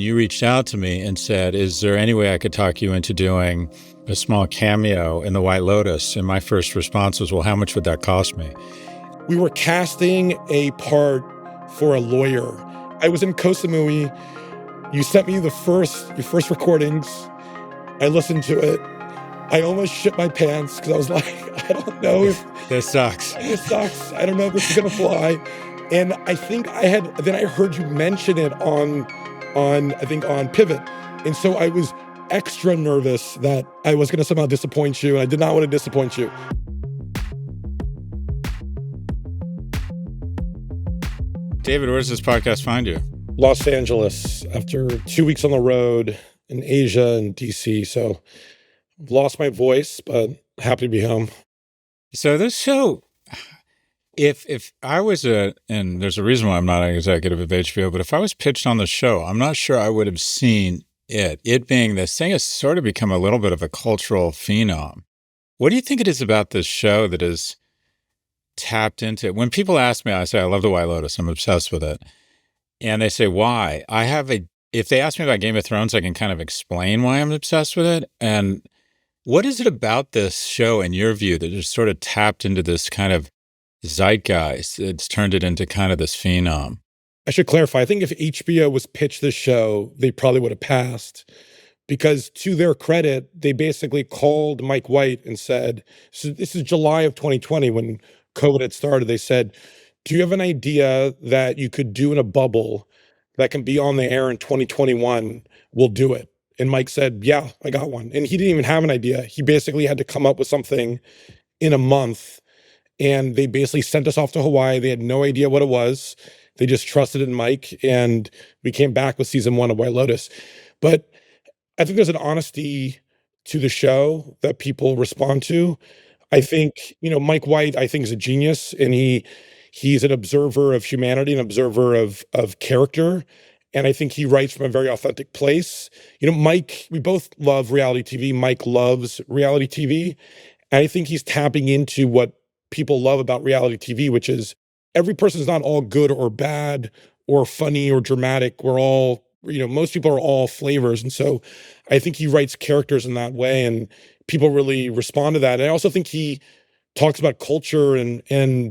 you reached out to me and said, is there any way I could talk you into doing a small cameo in the White Lotus? And my first response was, well, how much would that cost me? We were casting a part for a lawyer. I was in Koh Samui. You sent me your first recordings. I listened to it. I almost shit my pants because I was like, I don't know if this sucks. This sucks. I don't know if this is gonna fly. And I think I heard you mention it on Pivot. And so I was extra nervous that I was gonna somehow disappoint you, and I did not want to disappoint you. David, where does this podcast find you? Los Angeles, after 2 weeks on the road in Asia and DC. So I've lost my voice, but happy to be home. So this show, if I was and there's a reason why I'm not an executive of HBO, but if I was pitched on the show, I'm not sure I would have seen it. It being this thing has sort of become a little bit of a cultural phenom. What do you think it is about this show that is tapped into it? When people ask me, I say, I love the White Lotus. I'm obsessed with it. And they say, why? If they ask me about Game of Thrones, I can kind of explain why I'm obsessed with it. And what is it about this show, in your view, that just sort of tapped into this kind of zeitgeist? It's turned it into kind of this phenom. I should clarify. I think if HBO was pitched this show, they probably would have passed, because to their credit, they basically called Mike White and said, so this is July of 2020 when COVID had started. They said, do you have an idea that you could do in a bubble that can be on the air in 2021? We'll do it. And Mike said, yeah, I got one. And he didn't even have an idea. He basically had to come up with something in a month. And they basically sent us off to Hawaii. They had no idea what it was. They just trusted in Mike. And we came back with season 1 of White Lotus. But I think there's an honesty to the show that people respond to. I think, Mike White, I think, is a genius. And he's an observer of humanity, an observer of character. And I think he writes from a very authentic place. Mike, we both love reality TV. Mike loves reality TV. And I think he's tapping into what people love about reality TV, which is every person's not all good or bad or funny or dramatic. We're all, most people are all flavors. And so I think he writes characters in that way, and people really respond to that. And I also think he talks about culture and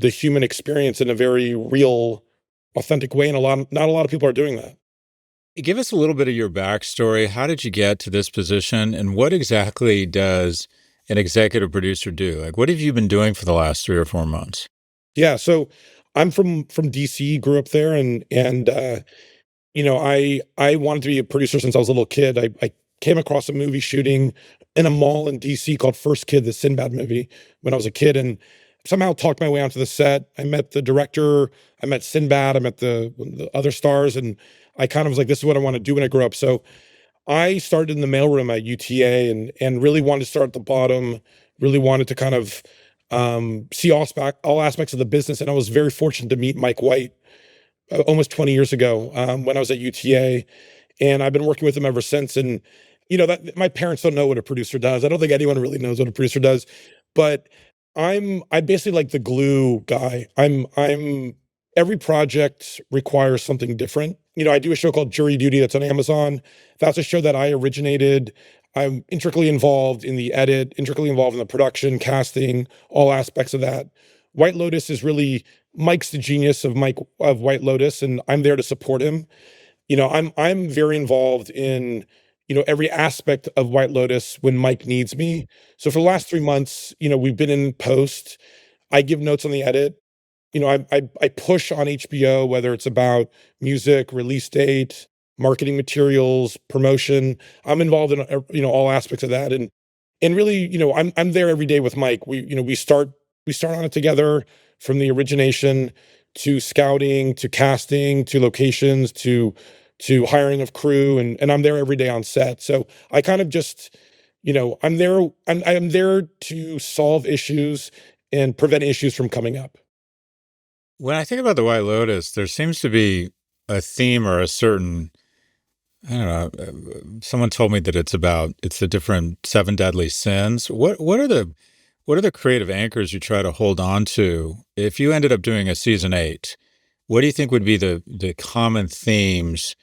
the human experience in a very real, authentic way. And not a lot of people are doing that. Give us a little bit of your backstory. How did you get to this position? And what exactly does an executive producer do? Like, what have you been doing for the last 3 or 4 months? Yeah, so I'm from DC, grew up there, and I wanted to be a producer since I was a little kid. I came across a movie shooting in a mall in DC called First Kid, the Sinbad movie, when I was a kid, and somehow talked my way onto the set. I met the director, I met Sinbad, I met the other stars, and I kind of was like, this is what I want to do when I grow up. So I started in the mailroom at UTA and really wanted to start at the bottom, really wanted to kind of see all aspects of the business. And I was very fortunate to meet Mike White almost 20 years ago when I was at UTA. And I've been working with him ever since. And, that my parents don't know what a producer does. I don't think anyone really knows what a producer does. But I'm basically like the glue guy. Every project requires something different. I do a show called Jury Duty that's on Amazon. That's a show that I originated. I'm intricately involved in the edit, intricately involved in the production, casting, all aspects of that. White Lotus is really, Mike's the genius of White Lotus, and I'm there to support him. I'm very involved in, every aspect of White Lotus when Mike needs me. So for the last 3 months, we've been in post. I give notes on the edit. I push on HBO, whether it's about music, release date, marketing materials, promotion. I'm involved in, all aspects of that. And really, I'm there every day with Mike. We start on it together, from the origination to scouting, to casting, to locations, to hiring of crew. And I'm there every day on set. So I kind of just, I'm there to solve issues and prevent issues from coming up. When I think about the White Lotus, there seems to be a theme or a certain, I don't know, someone told me that it's the different 7 deadly sins. What are the creative anchors you try to hold on to? If you ended up doing a season 8, what do you think would be the common themes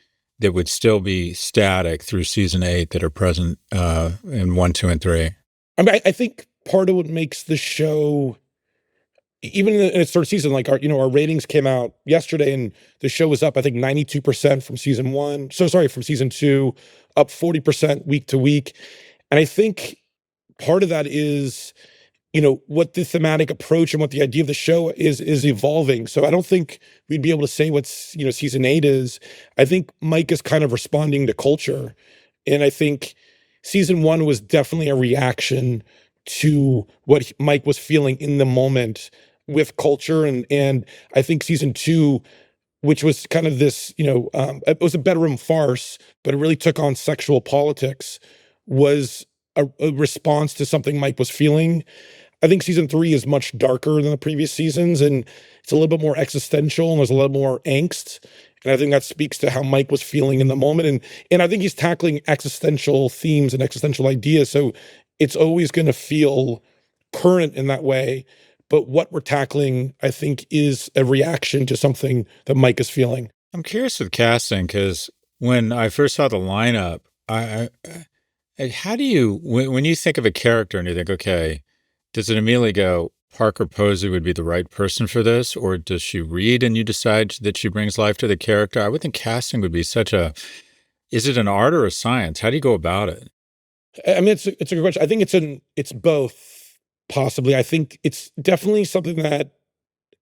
that would still be static through season 8 that are present in 1, 2, and 3? I mean, I think part of what makes the show, even in its third season, like our ratings came out yesterday, and the show was up, I think 92% from season one. So sorry, from season two, up 40% week to week. And I think part of that is, what the thematic approach and what the idea of the show is evolving. So I don't think we'd be able to say what's, season 8 is. I think Mike is kind of responding to culture. And I think season 1 was definitely a reaction to what Mike was feeling in the moment with culture. And I think season 2, which was kind of this, it was a bedroom farce, but it really took on sexual politics, was a response to something Mike was feeling. I think season 3 is much darker than the previous seasons, and it's a little bit more existential, and there's a little more angst. And I think that speaks to how Mike was feeling in the moment. And I think he's tackling existential themes and existential ideas. So it's always going to feel current in that way. But what we're tackling, I think, is a reaction to something that Mike is feeling. I'm curious with casting because when I first saw the lineup, how do you, when you think of a character and you think, okay, does it immediately go, Parker Posey would be the right person for this? Or does she read and you decide that she brings life to the character? I would think casting would be is it an art or a science? How do you go about it? I mean, it's a good question. I think it's both, possibly. I think it's definitely something that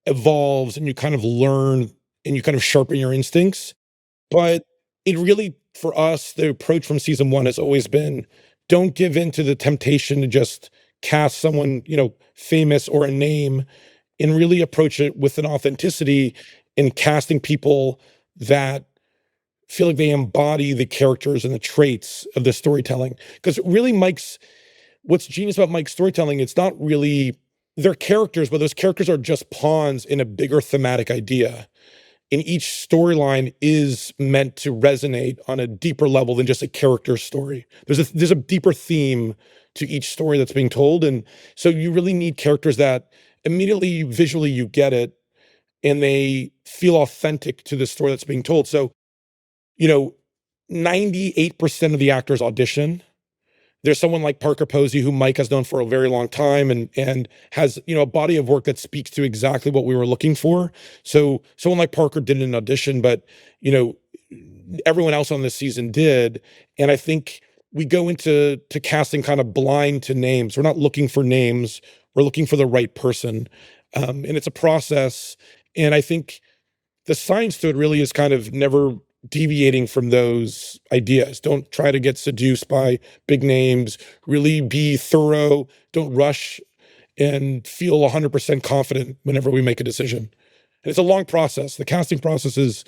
evolves and you kind of learn and you kind of sharpen your instincts. But it really, for us, the approach from season 1 has always been, don't give in to the temptation to just cast someone, famous or a name, and really approach it with an authenticity in casting people that feel like they embody the characters and the traits of the storytelling. Because really, what's genius about Mike's storytelling, it's not really their characters, but those characters are just pawns in a bigger thematic idea. And each storyline is meant to resonate on a deeper level than just a character story. There's a deeper theme to each story that's being told. And so you really need characters that immediately visually you get it and they feel authentic to the story that's being told. So, you know, 98% of the actors audition. There's someone like Parker Posey, who Mike has known for a very long time and has, a body of work that speaks to exactly what we were looking for. So someone like Parker did an audition, but, everyone else on this season did. And I think we go into casting kind of blind to names. We're not looking for names. We're looking for the right person. And it's a process. And I think the science to it really is kind of never deviating from those ideas. Don't try to get seduced by big names. Really be thorough. Don't rush, and feel 100% confident whenever we make a decision. And it's a long process. The casting process is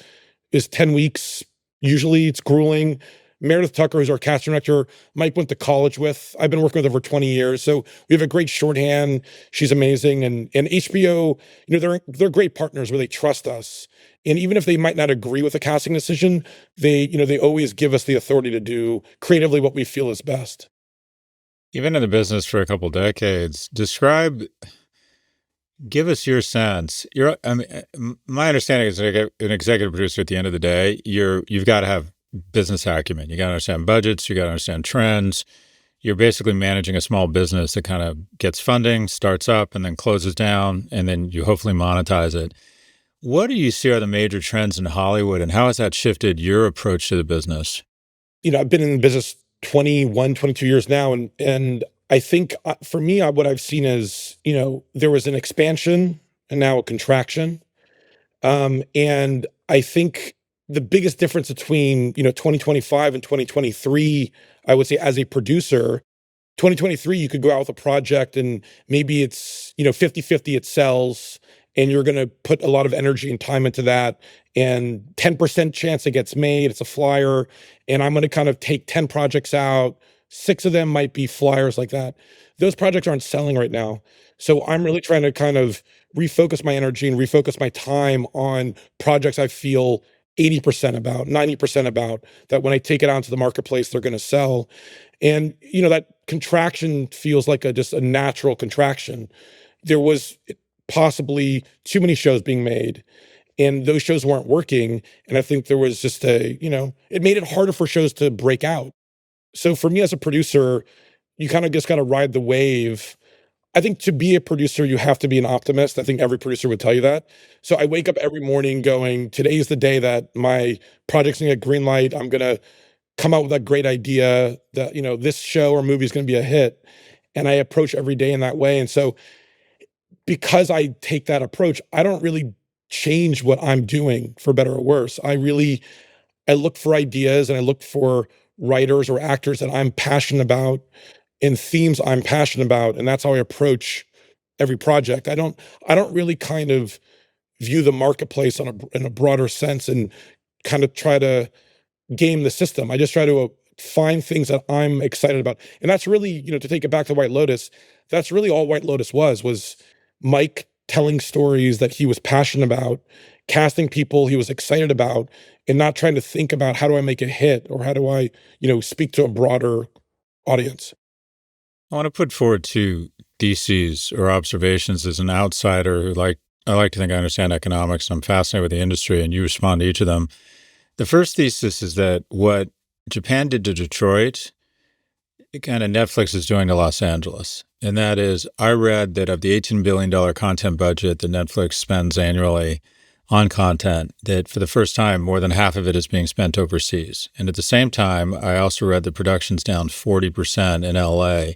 10 weeks. Usually it's grueling. Meredith Tucker, who's our casting director, Mike went to college with. I've been working with her for 20 years. So we have a great shorthand. She's amazing. And HBO, they're great partners where they trust us. And even if they might not agree with the casting decision, they always give us the authority to do creatively what we feel is best. You've been in the business for a couple decades. Give us your sense. My understanding is like an executive producer at the end of the day, you've got to have business acumen. You got to understand budgets. You got to understand trends. You're basically managing a small business that kind of gets funding, starts up, and then closes down, and then you hopefully monetize it. What do you see are the major trends in Hollywood, and how has that shifted your approach to the business? I've been in the business 21, 22 years now, and I think for me, what I've seen is, there was an expansion and now a contraction. And I think the biggest difference between, 2025 and 2023, I would say as a producer, 2023, you could go out with a project and maybe it's, 50-50 it sells, and you're going to put a lot of energy and time into that, and 10% chance it gets made. It's a flyer. And I'm going to kind of take 10 projects out. 6 of them might be flyers like that. Those projects aren't selling right now. So I'm really trying to kind of refocus my energy and refocus my time on projects I feel 80% about, 90% about, that when I take it out into the marketplace, they're going to sell. And, that contraction feels like just a natural contraction. There was possibly too many shows being made. and those shows weren't working. And I think there was just it made it harder for shows to break out. So for me as a producer, you kind of just got to ride the wave. I think to be a producer, you have to be an optimist. I think every producer would tell you that. So I wake up every morning going, today's the day that my project's gonna get green light. I'm gonna come out with a great idea that, this show or movie is gonna be a hit. And I approach every day in that way. And so because I take that approach, I don't really change what I'm doing for better or worse. I look for ideas and I look for writers or actors that I'm passionate about and themes I'm passionate about, and that's how I approach every project. I don't really kind of view the marketplace in a broader sense and kind of try to game the system. I just try to find things that I'm excited about. And that's really, to take it back to White Lotus, that's really all White Lotus was Mike telling stories that he was passionate about, casting people he was excited about, and not trying to think about how do I make a hit or how do I, speak to a broader audience. I want to put forward two theses or observations as an outsider who I like to think I understand economics. I'm fascinated with the industry, and you respond to each of them. The first thesis is that what Japan did to Detroit, it kind of Netflix is doing to Los Angeles. And that is, I read that of the $18 billion content budget that Netflix spends annually on content, that for the first time, more than half of it is being spent overseas. And at the same time, I also read that production's down 40% in LA.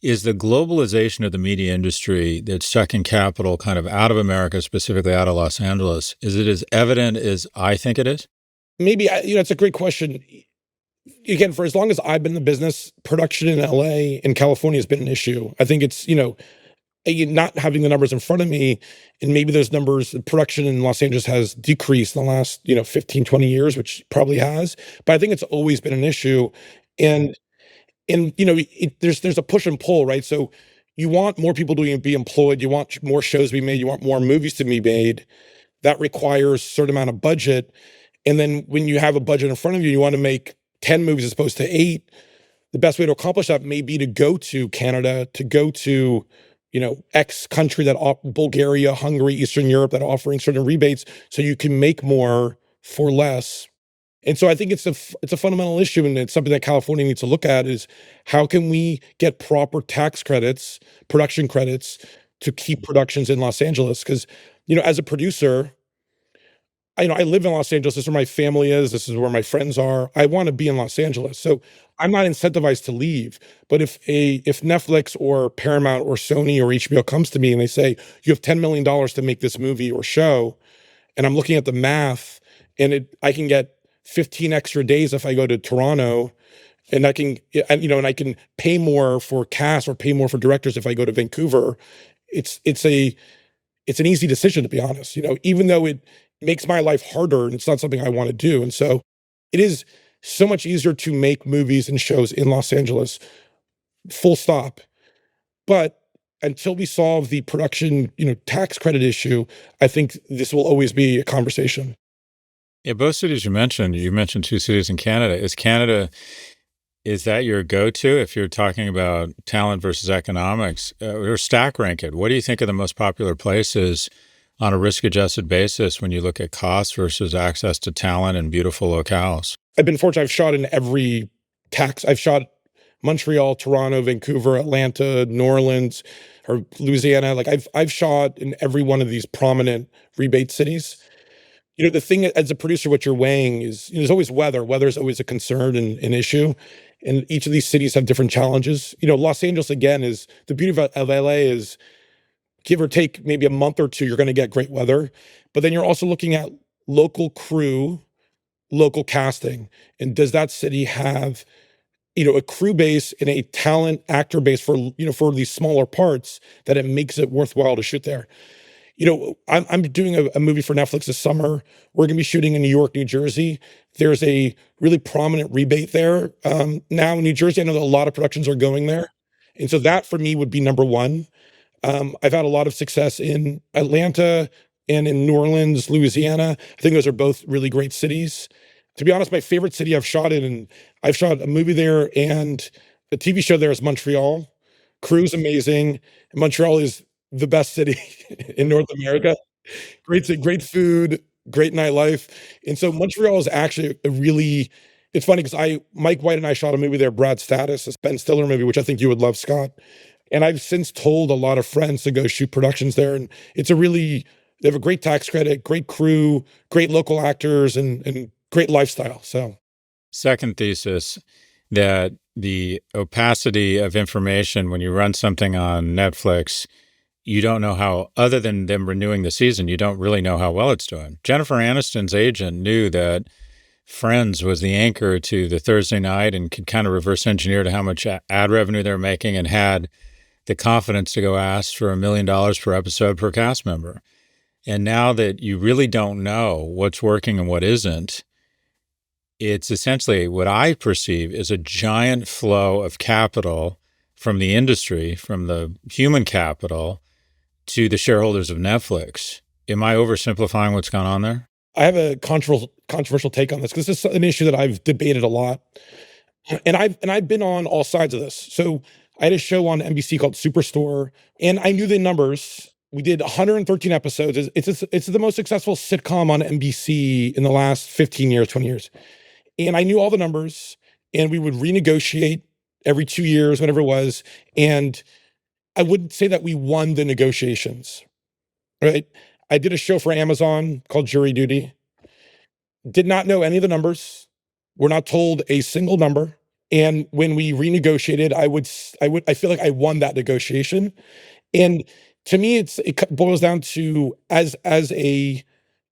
Is the globalization of the media industry that's sucking capital kind of out of America, specifically out of Los Angeles, is it as evident as I think it is? Maybe, it's a great question. Again, for as long as I've been in the business, production in LA and California has been an issue. I think it's, not having the numbers in front of me, and maybe those numbers, production in Los Angeles has decreased in the last, 15, 20 years, which probably has, but I think it's always been an issue. And there's a push and pull, right? So you want more people to be employed, you want more shows to be made, you want more movies to be made. That requires a certain amount of budget. And then when you have a budget in front of you, you want to make 10 movies as opposed to 8. The best way to accomplish that may be to go to Canada, to go to, X country Bulgaria, Hungary, Eastern Europe, that are offering certain rebates so you can make more for less. And so I think it's a fundamental issue, and it's something that California needs to look at is how can we get proper tax credits, production credits to keep productions in Los Angeles? Because, as a producer, I live in Los Angeles. This is where my family is. This is where my friends are. I want to be in Los Angeles. So I'm not incentivized to leave. But if Netflix or Paramount or Sony or HBO comes to me and they say, you have $10 million to make this movie or show, and I'm looking at the math, and I can get 15 extra days if I go to Toronto, and I can pay more for cast or pay more for directors if I go to Vancouver. It's an easy decision, to be honest, even though it makes my life harder and it's not something I want to do. And so it is so much easier to make movies and shows in Los Angeles, full stop. But until we solve the production, tax credit issue, I think this will always be a conversation. Yeah, both cities you mentioned two cities in Canada. Is that your go-to if you're talking about talent versus economics, or stack rank it? What do you think are the most popular places on a risk-adjusted basis when you look at cost versus access to talent and beautiful locales? I've been fortunate. I've shot in every tax. I've shot Montreal, Toronto, Vancouver, Atlanta, New Orleans, or Louisiana. Like I've shot in every one of these prominent rebate cities. The thing as a producer, what you're weighing is, there's always weather. Weather is always a concern and an issue. And each of these cities have different challenges. Los Angeles, again, is the beauty of LA is give or take maybe a month or two, you're going to get great weather. But then you're also looking at local crew, local casting. And does that city have, a crew base and a talent actor base for these smaller parts that it makes it worthwhile to shoot there? I'm doing a movie for Netflix this summer. We're going to be shooting in New York, New Jersey. There's a really prominent rebate there. Now in New Jersey, I know that a lot of productions are going there. And so that for me would be number one. I've had a lot of success in Atlanta and in New Orleans, Louisiana. I think those are both really great cities. To be honest, my favorite city I've shot in, and I've shot a movie there and a TV show there, is Montreal. Crew's amazing. Montreal is the best city in North America. Great food, great nightlife. And so Montreal is actually a really it's funny because Mike White and I shot a movie there, Brad Status, a Ben Stiller movie, which I think you would love, Scott. And I've since told a lot of friends to go shoot productions there. And it's a really they have a great tax credit, great crew, great local actors, and great lifestyle. So Second thesis that the opacity of information when you run something on Netflix, you don't know how, other than them renewing the season, you don't really know how well it's doing. Jennifer Aniston's agent knew that Friends was the anchor to the Thursday night and could kind of reverse engineer to how much ad revenue they're making and had the confidence to go ask for $1 million per episode per cast member. And now that you really don't know what's working and what isn't, it's essentially what I perceive as a giant flow of capital from the industry, from the human capital to the shareholders of Netflix. Am I oversimplifying what's gone on there? I have a controversial take on this because this is an issue that I've debated a lot. And I've been on all sides of this. So I had a show on NBC called Superstore, and I knew the numbers. We did 113 episodes. It's the most successful sitcom on NBC in the last 15 years, 20 years. And I knew all the numbers, and we would renegotiate every 2 years, whatever it was. And I wouldn't say that we won the negotiations, right? I did a show for Amazon called Jury Duty. Did not know any of the numbers. We're not told a single number. And when we renegotiated, I feel like I won that negotiation. And to me, it boils down to as a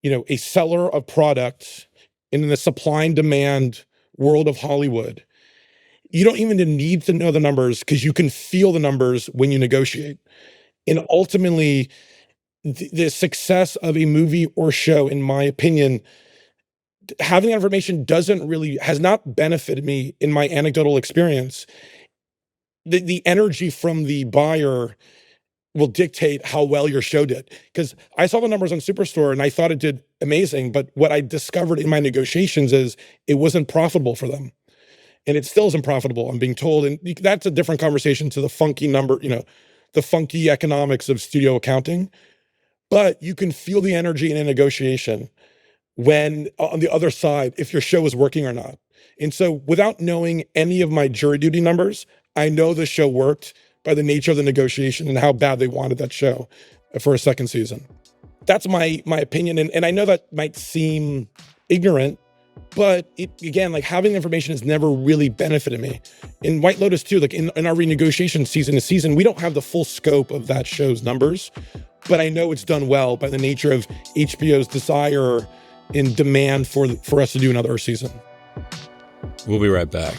a seller of product in the supply and demand world of Hollywood, you don't even need to know the numbers because you can feel the numbers when you negotiate. And ultimately, the success of a movie or show, in my opinion, having that information has not benefited me in my anecdotal experience. The energy from the buyer will dictate how well your show did. Because I saw the numbers on Superstore and I thought it did amazing, but what I discovered in my negotiations is it wasn't profitable for them. And it still isn't profitable, I'm being told. And that's a different conversation to the funky number, the funky economics of studio accounting. But you can feel the energy in a negotiation when on the other side, if your show is working or not. And so without knowing any of my Jury Duty numbers, I know the show worked by the nature of the negotiation and how bad they wanted that show for a second season. That's my opinion. And I know that might seem ignorant, but again, like having information has never really benefited me. In White Lotus too, like in our renegotiation season to season, we don't have the full scope of that show's numbers, but I know it's done well by the nature of HBO's desire and demand for us to do another season. We'll be right back.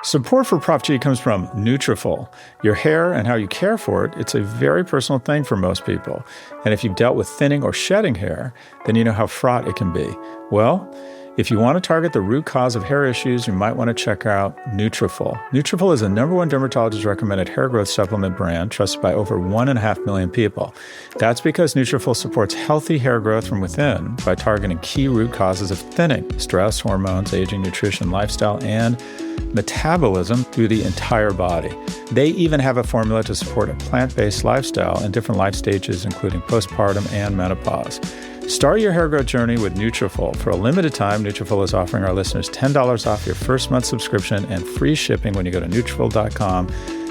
Support for Prof G comes from Nutrafol. Your hair and how you care for it, it's a very personal thing for most people. And if you've dealt with thinning or shedding hair, then you know how fraught it can be. Well, if you want to target the root cause of hair issues, you might want to check out Nutrafol. Nutrafol is the #1 dermatologist recommended hair growth supplement brand trusted by over 1.5 million people. That's because Nutrafol supports healthy hair growth from within by targeting key root causes of thinning: stress, hormones, aging, nutrition, lifestyle, and metabolism through the entire body. They even have a formula to support a plant-based lifestyle in different life stages, including postpartum and menopause. Start your hair growth journey with Nutrafol. For a limited time, Nutrafol is offering our listeners $10 off your first month subscription and free shipping when you go to Nutrafol.com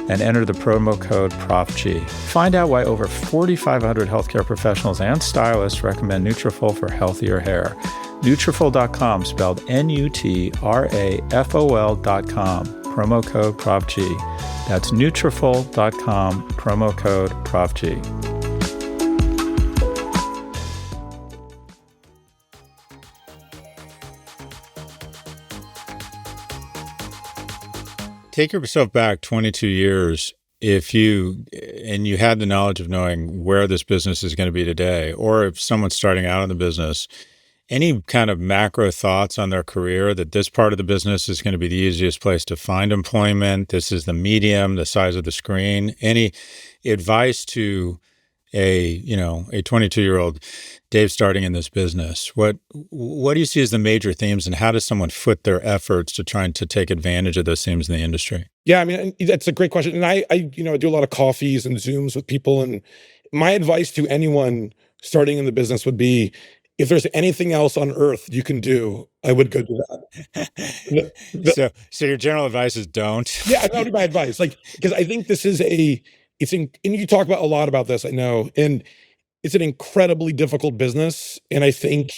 and enter the promo code ProfG. Find out why over 4,500 healthcare professionals and stylists recommend Nutrafol for healthier hair. Nutrafol.com, spelled Nutrafol.com, promo code ProfG. That's Nutrafol.com, promo code ProfG. Take yourself back 22 years if you had the knowledge of knowing where this business is going to be today, or if someone's starting out in the business, any kind of macro thoughts on their career that this part of the business is going to be the easiest place to find employment, this is the medium, the size of the screen, any advice to a 22-year-old Dave starting in this business, what do you see as the major themes, and how does someone foot their efforts to trying to take advantage of those themes in the industry? Yeah, I mean, that's a great question. And I do a lot of coffees and Zooms with people. And my advice to anyone starting in the business would be, if there's anything else on earth you can do, I would go do that. So your general advice is don't. Yeah, that would be my advice. Like, because I think this is and you talk about a lot about this, I know, and it's an incredibly difficult business. And I think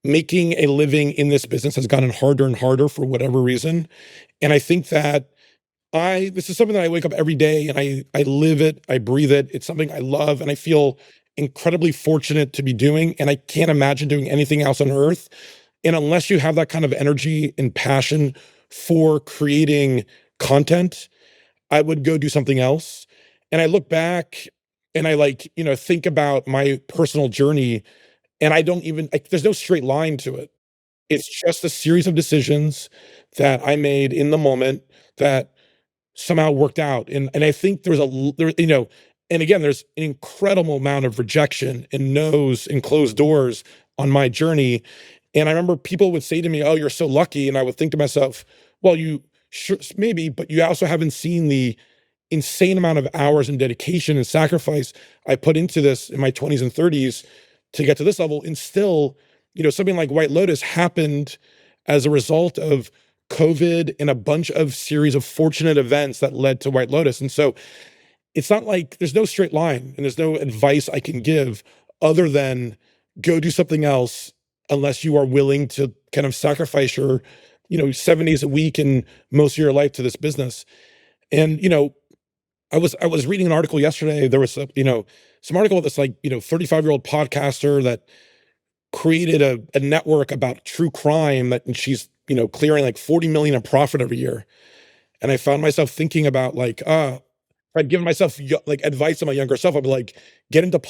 making a living in this business has gotten harder and harder for whatever reason. And I think that this is something that I wake up every day and I live it, I breathe it. It's something I love and I feel incredibly fortunate to be doing. And I can't imagine doing anything else on earth. And unless you have that kind of energy and passion for creating content, I would go do something else. And I look back and I think about my personal journey, and I don't even there's no straight line to it. It's just a series of decisions that I made in the moment that somehow worked out. And I think and again, there's an incredible amount of rejection and no's and closed doors on my journey. And I remember people would say to me, "Oh, you're so lucky." And I would think to myself, well, you sure maybe, but you also haven't seen the insane amount of hours and dedication and sacrifice I put into this in my 20s and 30s to get to this level. And still, something like White Lotus happened as a result of COVID and a bunch of series of fortunate events that led to White Lotus. And so it's not like there's no straight line and there's no advice I can give other than go do something else, unless you are willing to kind of sacrifice your, 7 days a week and most of your life to this business. And, I was reading an article yesterday. There was some article with this 35-year-old podcaster that created a network about true crime that, and she's, clearing like 40 million in profit every year. And I found myself thinking about if I'd given myself advice to my younger self, I'd be like, get into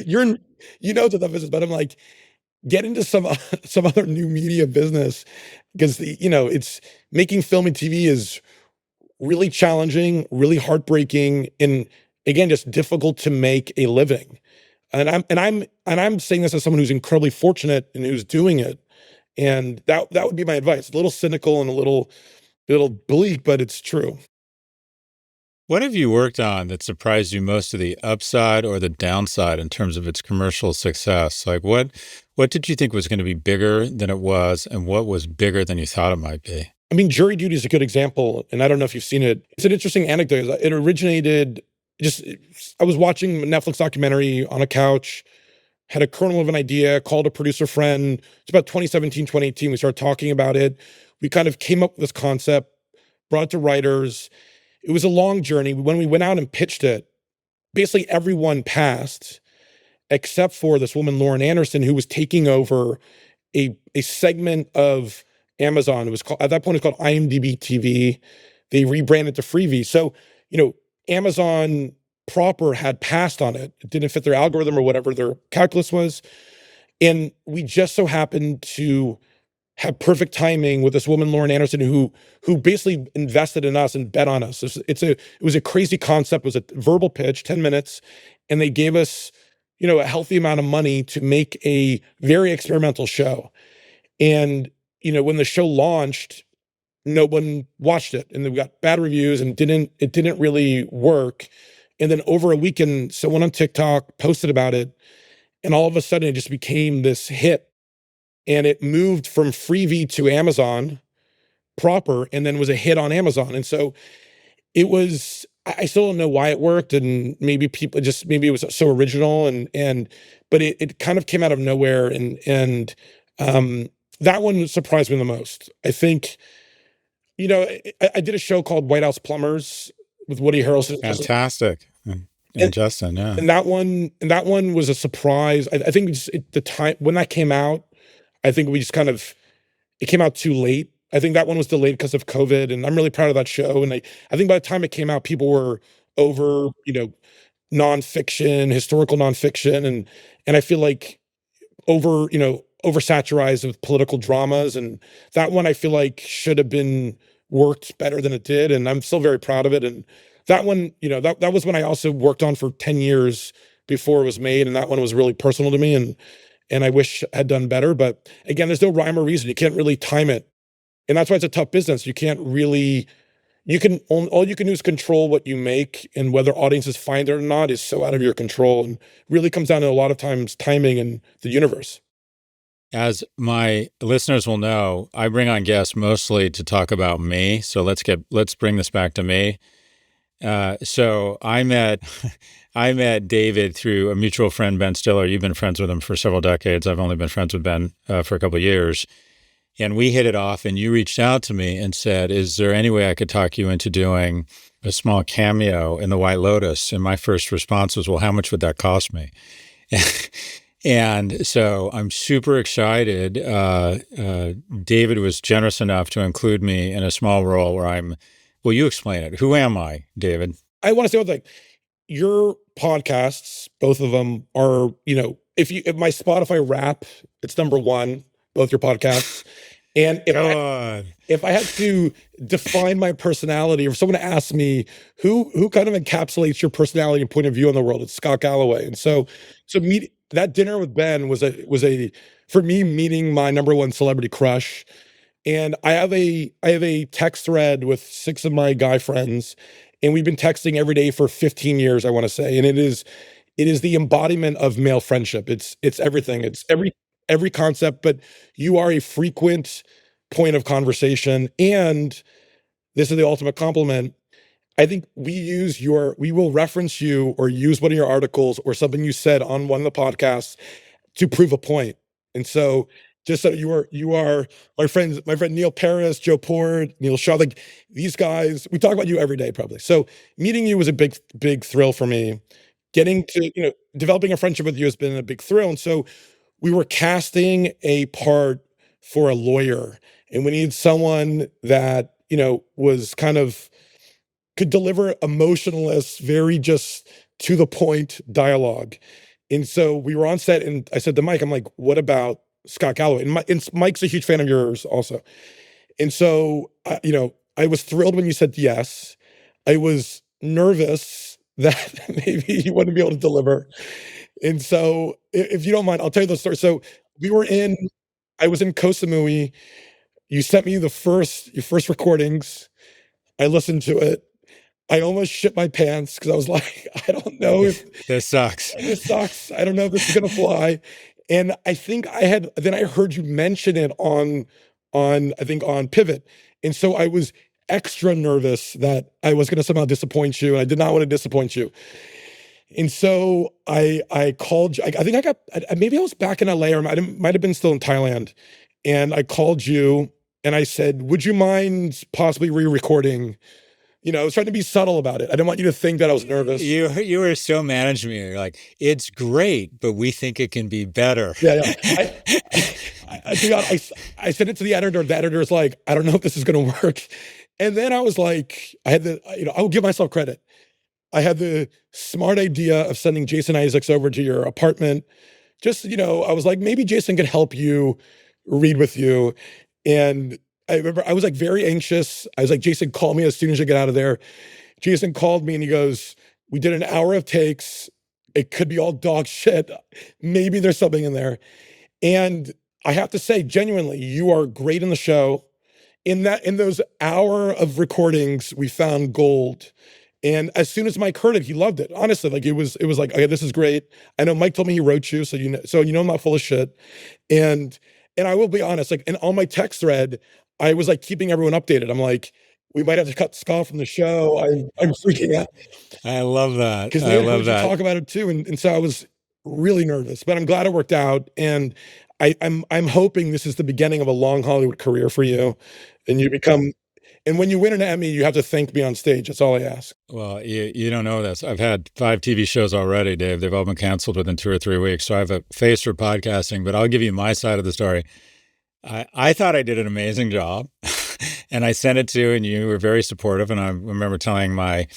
you're in, to the business, but I'm like, get into some some other new media business, because it's making film and TV is really challenging, really heartbreaking, and again, just difficult to make a living. And I'm saying this as someone who's incredibly fortunate and who's doing it. And that would be my advice. A little cynical and a little bleak, but it's true. What have you worked on that surprised you most, to the upside or the downside, in terms of its commercial success? Like what did you think was going to be bigger than it was, and what was bigger than you thought it might be? I mean, Jury Duty is a good example, and I don't know if you've seen it. It's an interesting anecdote. It originated just I was watching a Netflix documentary on a couch, had a kernel of an idea, called a producer friend. It's about 2017, 2018. We started talking about it. We kind of came up with this concept, brought it to writers. It was a long journey. When we went out and pitched it, basically everyone passed except for this woman, Lauren Anderson, who was taking over a segment of Amazon. It was called, at that point, it's called IMDb TV. They rebranded to Freevee. So, Amazon proper had passed on it. It didn't fit their algorithm or whatever their calculus was. And we just so happened to have perfect timing with this woman, Lauren Anderson, who basically invested in us and bet on us. It was a crazy concept. It was a verbal pitch, 10 minutes, and they gave us, a healthy amount of money to make a very experimental show. And, when the show launched, no one watched it, and we got bad reviews, and it didn't really work. And then over a weekend, someone on TikTok posted about it, and all of a sudden it just became this hit. And it moved from Freevee to Amazon proper, and then was a hit on Amazon. And so it was, I still don't know why it worked, and maybe maybe it was so original, but it kind of came out of nowhere. And that one surprised me the most. I think, I did a show called White House Plumbers with Woody Harrelson. Fantastic. And And, Justin, yeah. and that one was a surprise. I think the time when that came out, I think we just it came out too late. I think that one was delayed because of COVID, and I'm really proud of that show. And I think by the time it came out, people were over, nonfiction, historical nonfiction, and I feel like oversaturized with political dramas. And that one I feel like should have been worked better than it did. And I'm still very proud of it. And that one, that was when I also worked on for 10 years before it was made, and that one was really personal to me, and I wish I had done better. But again, there's no rhyme or reason. You can't really time it, and that's why it's a tough business. You can't really. All you can do is control what you make, and whether audiences find it or not is so out of your control, and really comes down to a lot of times timing and the universe. As my listeners will know, I bring on guests mostly to talk about me. So let's bring this back to me. So I met I met David through a mutual friend, Ben Stiller. You've been friends with him for several decades. I've only been friends with Ben for a couple of years. And we hit it off, and you reached out to me and said, is there any way I could talk you into doing a small cameo in the White Lotus? And my first response was, well, how much would that cost me? And so I'm super excited. David was generous enough to include me in a small role where well, you explain it. Who am I, David? I want to say one thing. Your podcasts, both of them are, if my Spotify rap, it's number one, both your podcasts. And if I had to define my personality, or if someone asked me who kind of encapsulates your personality and point of view on the world, it's Scott Galloway. And so that dinner with Ben was a for me meeting my number one celebrity crush. And I have a text thread with 6 of my guy friends, and we've been texting every day for 15 years, I want to say. And it is the embodiment of male friendship. It's everything. It's every concept, but you are a frequent point of conversation. And this is the ultimate compliment. I think we will reference you or use one of your articles or something you said on one of the podcasts to prove a point. And so just so you are my friend Neil Paris, Joe Port, Neil Shaw, like these guys, we talk about you every day probably. So meeting you was a big thrill for me. Getting to, developing a friendship with you has been a big thrill. And so we were casting a part for a lawyer, and we needed someone that, was kind of could deliver emotionless, very just to the point dialogue. And so we were on set, and I said to Mike, I'm like, what about Scott Galloway? And Mike's a huge fan of yours also. And so, I was thrilled when you said yes. I was nervous that maybe you wouldn't be able to deliver. And so, if you don't mind, I'll tell you the story. So I was in Koh Samui. You sent me your first recordings. I listened to it. I almost shit my pants because I was like, I don't know if This sucks. this sucks. I don't know if this is gonna fly. And I think then I heard you mention it I think on Pivot. And so I was extra nervous that I was gonna somehow disappoint you, and I did not want to disappoint you. And so I called you. I think maybe I was back in LA, or might have been still in Thailand. And I called you and I said, would you mind possibly re-recording? I was trying to be subtle about it. I didn't want you to think that I was nervous. You were so managing me. You're like, it's great, but we think it can be better. Yeah. I sent it to the editor. The editor's like, I don't know if this is going to work. And then I was like, I will give myself credit. I had the smart idea of sending Jason Isaacs over to your apartment. Just, I was like, maybe Jason could help you read with you. And I remember I was like very anxious. I was like, Jason, call me as soon as you get out of there. Jason called me and he goes, we did an hour of takes. It could be all dog shit. Maybe there's something in there. And I have to say, genuinely, you are great in the show. In those hour of recordings, we found gold. And as soon as Mike heard it, he loved it. Honestly, like it was like, okay, this is great. I know Mike told me he wrote you, so I'm not full of shit. And I will be honest, like, and on my text thread, I was like keeping everyone updated. I'm like, we might have to cut Scott from the show. I'm freaking out I love that. because they heard you talk about it too, and so I was really nervous. But I'm glad it worked out, and I'm hoping this is the beginning of a long Hollywood career for you, and you become. And when you win an Emmy, you have to thank me on stage. That's all I ask. Well, you don't know this. I've had 5 TV shows already, Dave. They've all been canceled within 2 or 3 weeks. So I have a face for podcasting, but I'll give you my side of the story. I thought I did an amazing job, and I sent it to you, and you were very supportive. And I remember telling my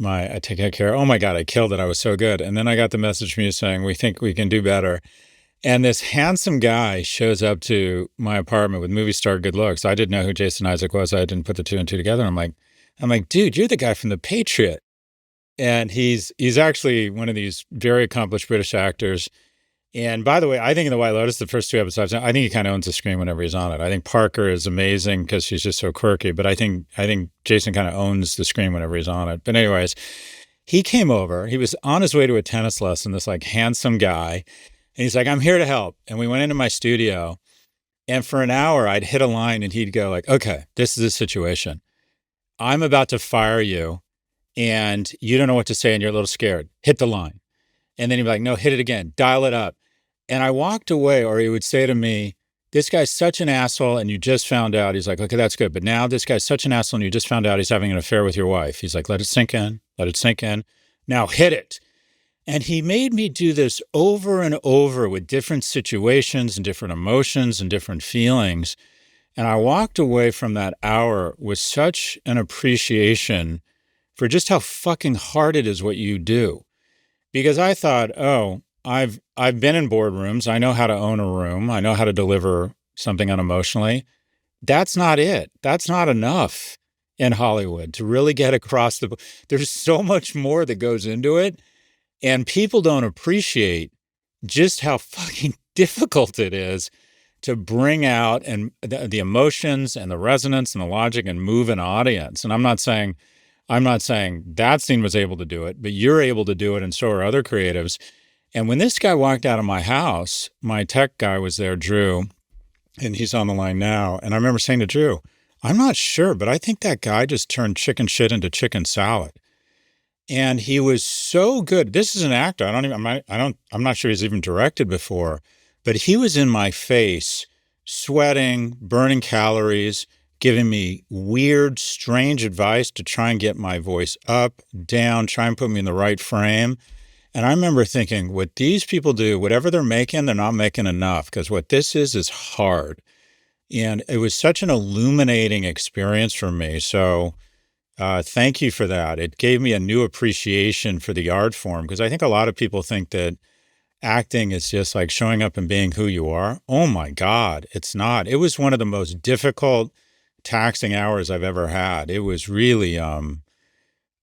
I take care. Oh my God, I killed it. I was so good. And then I got the message from you saying, we think we can do better. And this handsome guy shows up to my apartment with movie star good looks. I didn't know who Jason Isaac was. I didn't put the 2 and 2 together. I'm like, dude, you're the guy from The Patriot. And he's actually one of these very accomplished British actors. And by the way, I think in the White Lotus, the first 2 episodes, I think he kind of owns the screen whenever he's on it. I think Parker is amazing because she's just so quirky, but I think Jason kind of owns the screen whenever he's on it. But anyways, he came over. He was on his way to a tennis lesson, this like handsome guy. And he's like, I'm here to help. And we went into my studio. And for an hour, I'd hit a line and he'd go like, okay, this is the situation. I'm about to fire you and you don't know what to say and you're a little scared. Hit the line. And then he'd be like, no, hit it again. Dial it up. And I walked away, or he would say to me, this guy's such an asshole and you just found out. He's like, okay, that's good. But now this guy's such an asshole and you just found out he's having an affair with your wife. He's like, let it sink in. Let it sink in. Now hit it. And he made me do this over and over with different situations and different emotions and different feelings. And I walked away from that hour with such an appreciation for just how fucking hard it is what you do. Because I thought, oh, I've been in boardrooms. I know how to own a room. I know how to deliver something unemotionally. That's not it. That's not enough in Hollywood to really get across the. There's so much more that goes into it, and people don't appreciate just how fucking difficult it is to bring out and the emotions and the resonance and the logic and move an audience. And I'm not saying that scene was able to do it, but you're able to do it, and so are other creatives. And when this guy walked out of my house, my tech guy was there, Drew, and he's on the line now. And I remember saying to Drew, I'm not sure, but I think that guy just turned chicken shit into chicken salad. And he was so good. This is an actor. I'm not sure he's even directed before, but he was in my face, sweating, burning calories, giving me weird, strange advice to try and get my voice up, down, try and put me in the right frame. And I remember thinking, what these people do, whatever they're making, they're not making enough, because what this is hard. And it was such an illuminating experience for me. So thank you for that. It gave me a new appreciation for the art form, because I think a lot of people think that acting is just like showing up and being who you are. Oh my God, it's not. It was one of the most difficult, taxing hours I've ever had. It was really,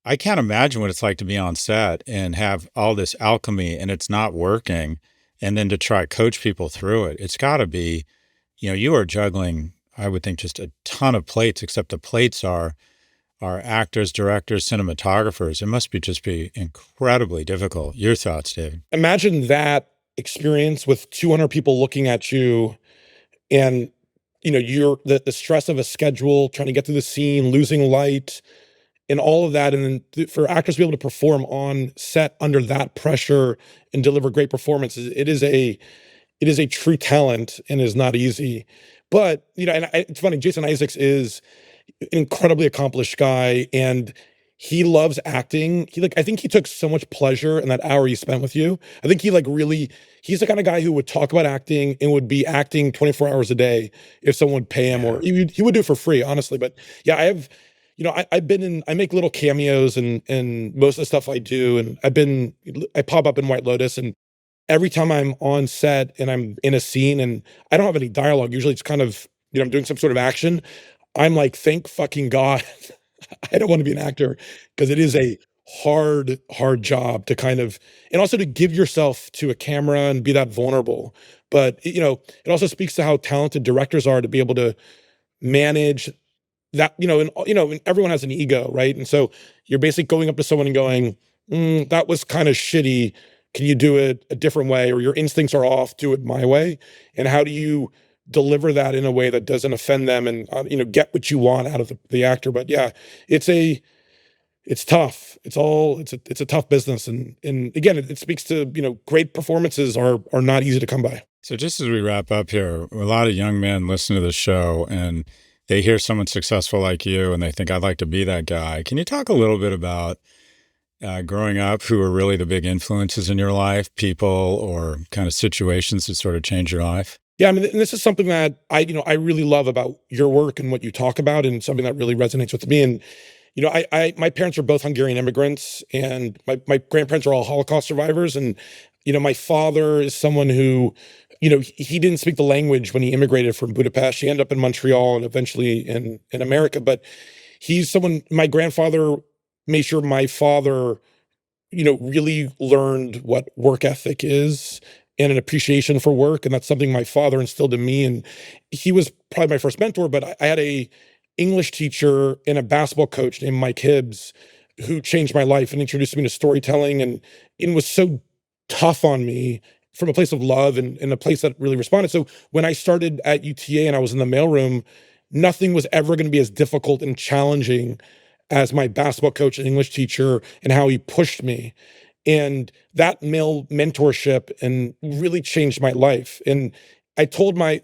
I can't imagine what it's like to be on set and have all this alchemy and it's not working, and then to try to coach people through it. It's got to be, you are juggling, I would think, just a ton of plates, except the plates are actors, directors, cinematographers. It must be incredibly difficult. Your thoughts, David? Imagine that experience with 200 people looking at you, and you're the stress of a schedule, trying to get through the scene, losing light, and all of that. And then for actors to be able to perform on set under that pressure and deliver great performances, it is a true talent and is not easy. But, it's funny, Jason Isaacs is an incredibly accomplished guy, and he loves acting. I think he took so much pleasure in that hour he spent with you. I think he he's the kind of guy who would talk about acting and would be acting 24 hours a day if someone would pay him, or he would do it for free, honestly. But yeah, I make little cameos and most of the stuff I do. And I pop up in White Lotus, and every time I'm on set and I'm in a scene and I don't have any dialogue, usually it's kind of, I'm doing some sort of action. I'm like, thank fucking God. I don't want to be an actor, because it is a hard, hard job to and also to give yourself to a camera and be that vulnerable. But, it also speaks to how talented directors are to be able to manage that, and everyone has an ego, right? And so you're basically going up to someone and going, that was kind of shitty. Can you do it a different way? Or your instincts are off, do it my way. And how do you deliver that in a way that doesn't offend them and, get what you want out of the actor? But yeah, it's tough. It's a tough business. And again, it speaks to, great performances are not easy to come by. So just as we wrap up here, a lot of young men listen to the show and they hear someone successful like you and they think, I'd like to be that guy. Can you talk a little bit about growing up, who were really the big influences in your life, people or kind of situations that sort of changed your life? Yeah, I mean, and this is something that I really love about your work and what you talk about, and something that really resonates with me. And my parents are both Hungarian immigrants, and my grandparents are all Holocaust survivors. And my father is someone who, he didn't speak the language when he immigrated from Budapest. He ended up in Montreal and eventually in America. But he's someone. My grandfather made sure my father really learned what work ethic is and an appreciation for work. And that's something my father instilled in me. And he was probably my first mentor, but I had a English teacher and a basketball coach named Mike Hibbs who changed my life and introduced me to storytelling and was so tough on me from a place of love and a place that really responded. So when I started at UTA and I was in the mailroom, nothing was ever going to be as difficult and challenging as my basketball coach and English teacher and how he pushed me. And that male mentorship and really changed my life. And I told my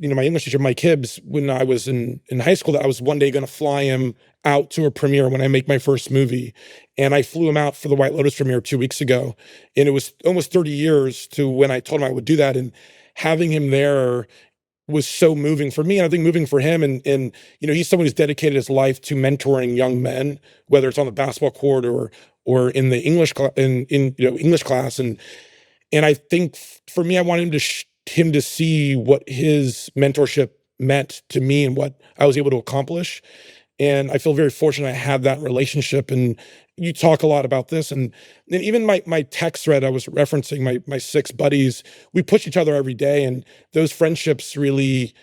English teacher, Mike Hibbs, when I was in high school, that I was one day going to fly him out to a premiere when I make my first movie. And I flew him out for the White Lotus premiere 2 weeks ago. And it was almost 30 years to when I told him I would do that. And having him there was so moving for me, and I think moving for him. And he's someone who's dedicated his life to mentoring young men, whether it's on the basketball court or in the in English class. And I think for me, I wanted him to see what his mentorship meant to me and what I was able to accomplish. And I feel very fortunate I had that relationship. And you talk a lot about this, and even my text thread I was referencing, my six buddies, we push each other every day, and those friendships really,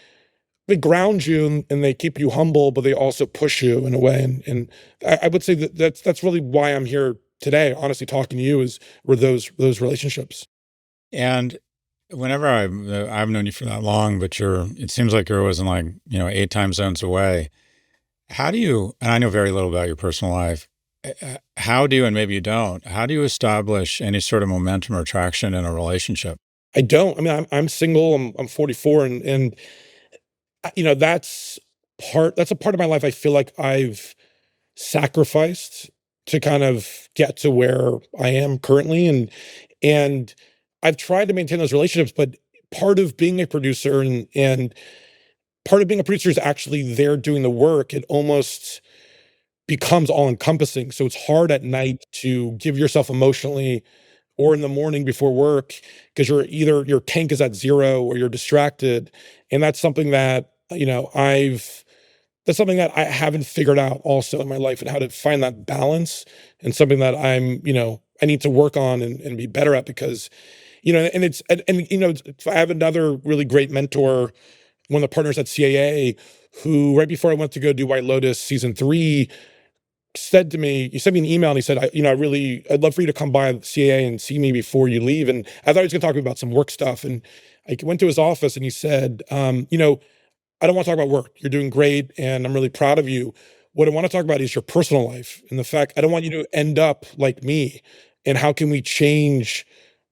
they ground you and they keep you humble, but they also push you in a way. And I would say that's really why I'm here today, honestly, talking to you, is were those relationships. And whenever I've known you for that long, but it seems like you're always in, like, 8 time zones away. How do you, and I know very little about your personal life, how do you, and maybe you don't, how do you establish any sort of momentum or traction in a relationship? I don't. I mean, I'm single. I'm 44, and that's a part of my life I feel like I've sacrificed to kind of get to where I am currently. And I've tried to maintain those relationships, but part of being a producer and part of being a producer is actually there doing the work. It almost becomes all encompassing. So it's hard at night to give yourself emotionally or in the morning before work, because you're either your tank is at zero or you're distracted. And that's something that, that's something that I haven't figured out also in my life, and how to find that balance, and something that I need to work on and be better at, because, and I have another really great mentor, one of the partners at CAA, who right before I went to go do White Lotus season 3 said to me, he sent me an email and he said, I'd love for you to come by CAA and see me before you leave. And I thought he was going to talk to me about some work stuff. And I went to his office and he said, I don't want to talk about work. You're doing great, and I'm really proud of you. What I want to talk about is your personal life, and the fact I don't want you to end up like me. And how can we change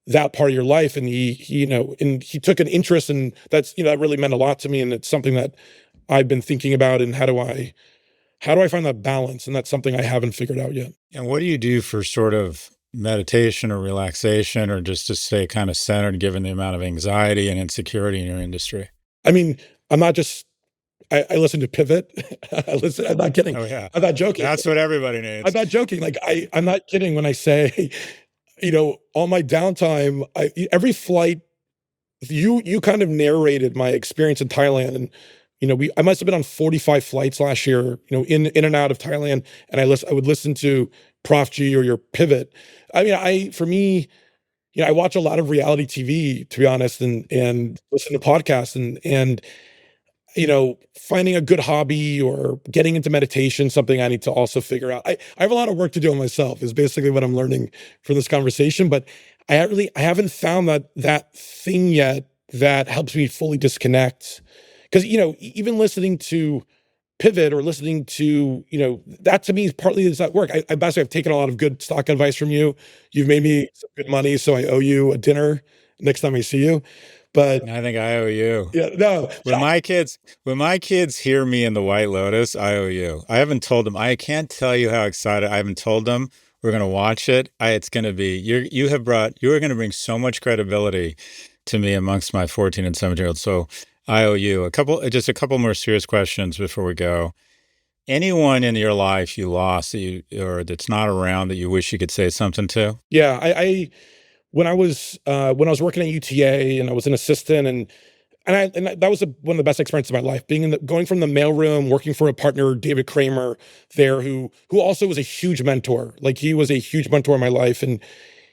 that part of your life? And he took an interest, and that really meant a lot to me. And it's something that I've been thinking about. And how do I find that balance? And that's something I haven't figured out yet. And what do you do for sort of meditation or relaxation, or just to stay kind of centered given the amount of anxiety and insecurity in your industry? I mean, I'm not just I listen to Pivot. I'm not kidding. Oh, yeah. I'm not joking. That's what everybody I'm needs. not joking. Like I'm not kidding when I say, on my downtime, every flight, you kind of narrated my experience in Thailand. And I must have been on 45 flights last year, in and out of Thailand. And I would listen to Prof G or your Pivot. I mean, for me, I watch a lot of reality TV, to be honest, and listen to podcasts, and finding a good hobby or getting into meditation, something I need to also figure out. I have a lot of work to do on myself, is basically what I'm learning from this conversation. But I haven't found that thing yet that helps me fully disconnect. Because, even listening to Pivot or listening to, that to me is partly is that work. Basically, I've taken a lot of good stock advice from you. You've made me some good money, so I owe you a dinner next time I see you. But I think I owe you. yeah, no. When my kids hear me in the White Lotus, I owe you. I haven't told them. I can't tell you how excited. I haven't told them we're going to watch it. It's going to be you are going to bring so much credibility to me amongst my 14 and 17-year-olds. So I owe you just a couple more serious questions before we go. Anyone in your life you lost or that's not around that you wish you could say something to? Yeah, when I was working at UTA and I was an assistant, and that was one of the best experiences of my life, going from the mailroom, working for a partner, David Kramer there, who also was a huge mentor. Like, he was a huge mentor in my life. And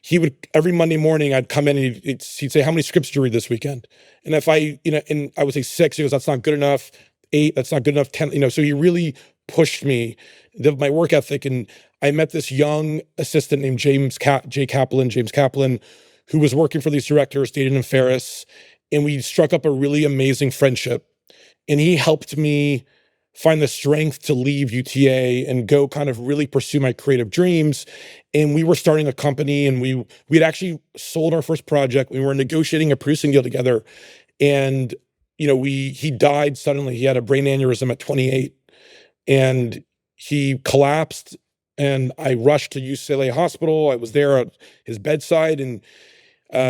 he would, every Monday morning, I'd come in and he'd say, how many scripts did you read this weekend? And if and I would say 6, he goes, that's not good enough. 8, that's not good enough. 10, so he really pushed me, my work ethic. And I met this young assistant named James Kaplan, who was working for these directors, Dayton and Ferris. And we struck up a really amazing friendship. And he helped me find the strength to leave UTA and go kind of really pursue my creative dreams. And we were starting a company, and we'd actually sold our first project. We were negotiating a producing deal together. And, he died suddenly. He had a brain aneurysm at 28, and he collapsed. And I rushed to UCLA Hospital. I was there at his bedside, and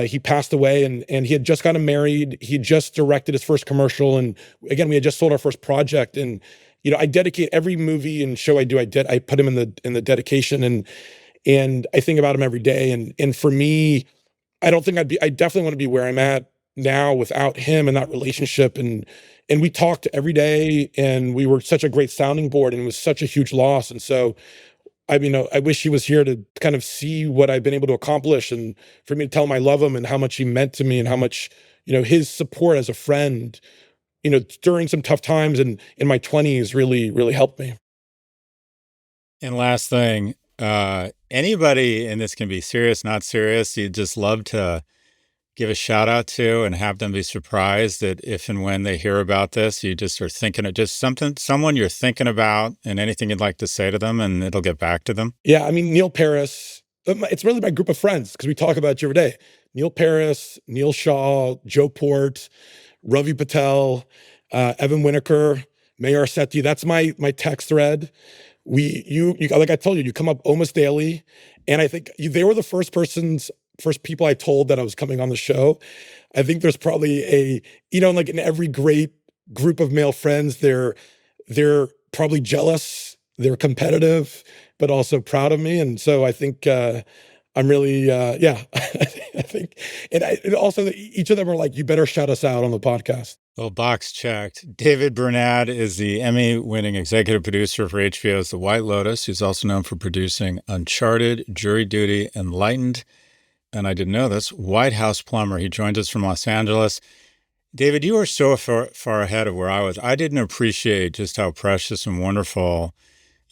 he passed away, and he had just gotten married. He had just directed his first commercial. And again, we had just sold our first project. And, I dedicate every movie and show I do, I put him in the dedication, and I think about him every day. And for me, I definitely want to be where I'm at now without him and that relationship. And we talked every day, and we were such a great sounding board, and it was such a huge loss. And so, I wish he was here to kind of see what I've been able to accomplish, and for me to tell him I love him and how much he meant to me, and how much, his support as a friend, during some tough times in my 20s really, really helped me. And last thing, anybody, and this can be serious, not serious, you'd just love to give a shout out to and have them be surprised that if and when they hear about this, you just are thinking of just someone you're thinking about, and anything you'd like to say to them, and it'll get back to them. Yeah, Neil Paris. It's really my group of friends, because we talk about you every day. Neil Paris, Neil Shaw, Joe Port, Ravi Patel, Evan Winokur, Mayor Arsetti. That's my text thread. You like I told you, you come up almost daily, and I think they were the first people I told that I was coming on the show. I think there's probably like in every great group of male friends, they're probably jealous, they're competitive, but also proud of me. And so I think I'm really, yeah, I think, and also each of them are like, you better shout us out on the podcast. Well, box checked. David Bernad is the Emmy-winning executive producer for HBO's The White Lotus. He's also known for producing Uncharted, Jury Duty, Enlightened, and I didn't know this, White House Plumber. He joins us from Los Angeles. David, you are so far ahead of where I was. I didn't appreciate just how precious and wonderful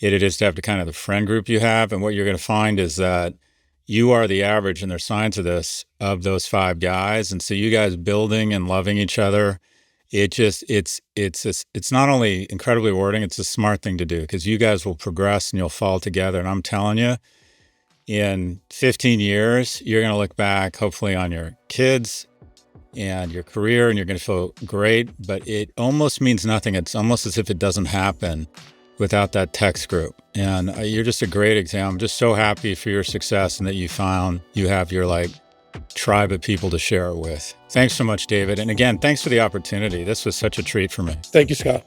it is to have the kind of the friend group you have. And what you're going to find is that you are the average, and there's signs of this, of those 5 guys. And so you guys building and loving each other, it's not only incredibly rewarding, it's a smart thing to do, because you guys will progress and you'll fall together. And I'm telling you, in 15 years, you're going to look back, hopefully, on your kids and your career, and you're going to feel great. But it almost means nothing. It's almost as if it doesn't happen without that text group. And you're just a great example. I'm just so happy for your success, and that you have your tribe of people to share it with. Thanks so much, David. And again, thanks for the opportunity. This was such a treat for me. Thank you, Scott.